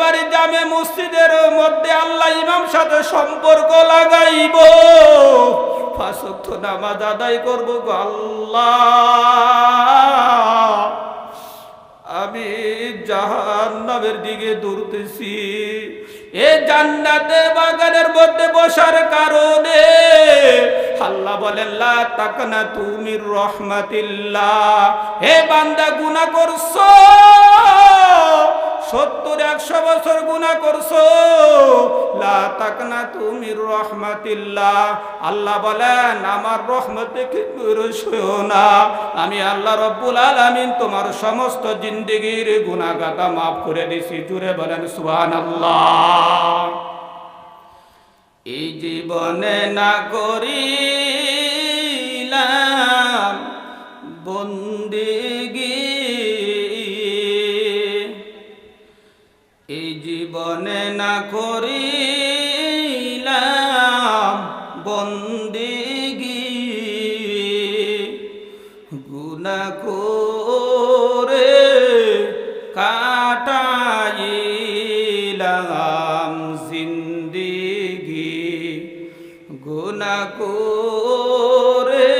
বাড়ি জামে মসজিদের মধ্যে আল্লাহ ইমাম সাথে সম্পর্ক লাগাইব, 5 ওয়াক্ত নামাজ আদায় করব। গো আল্লাহ, আমি জাহান্নামের দিকে দৌড়তেছি, এ জান্নাতের বাগানের মধ্যে বসার কারণে আল্লাহ বলেন লা তাকনাতু মির রাহমাতিল্লাহ। হে বান্দা, গুনাহ করছো, 70-100 বছর গুনাহ করছো, লা তাকনাতু মির রাহমাতিল্লাহ। আল্লাহ বলেন আমার রহমত থেকে নিরাশ হইও না, আমি আল্লাহ রব্বুল আলামিন তোমার সমস্ত জিন্দেগির গুনাহ গাতা মাফ করে দিছি। জুড়ে বলেন সুবহানাল্লাহ। এই জীবনে না করিলাম বন্দেগী, এই জীবনে না করিলাম বন্দেগী, গুনাহ করে কাটাইলাম জিন্দেগি, গুনাহ করে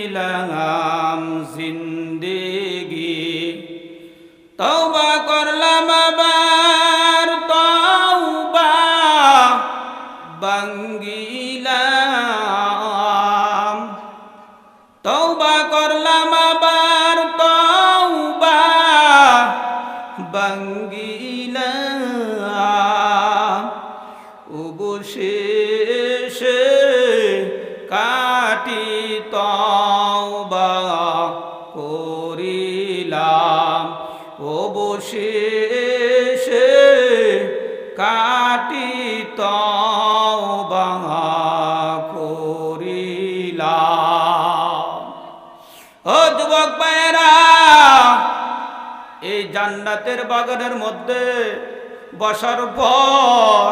কাটাইলাম জিন্দেগি। তওবা করলাম আবার তওবা ভাঙ্গিলাম, তওবা করলাম আবার তওবা ভাঙ্গিলাম, অবশেষে কাটি তওবা করিলাম, অবশেষে কাটি তওবা করিলাম। ও যুবক ভাইয়েরা, এই জান্নাতের বাগানের মধ্যে বসার পর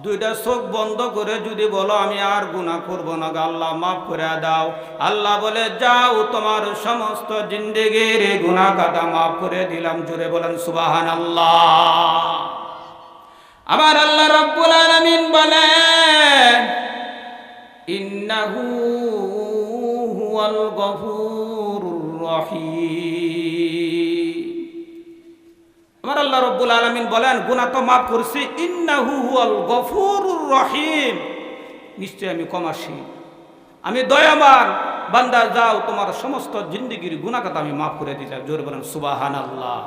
2টা চোখ বন্ধ করে যদি বলো আমি আর গুনাহ করব না, আল্লাহ মাফ করে দাও, আল্লাহ বলে যাও তোমার সমস্ত জিন্দেগির গুনাহ খাতা মাফ করে দিলাম। জুড়ে বলেন সুবহানাল্লাহ। আমার আল্লাহ রাব্বুল আলামিন বলেন ইন্নাহু হুয়াল গফুরুর রহিম। আমার আল্লাহ রাব্বুল আলামিন বলেন গুনাহ তো মাফ করছি, ইন্নাহু হুয়াল গফুরুর রহিম, নিশ্চয় আমি ক্ষমাশীল, আমি দয়াবান। বান্দা যাও তোমার সমস্ত জিন্দেগির গুনাহ খাতা আমি মাফ করে দিলাম। জোরে বলেন সুবহানাল্লাহ।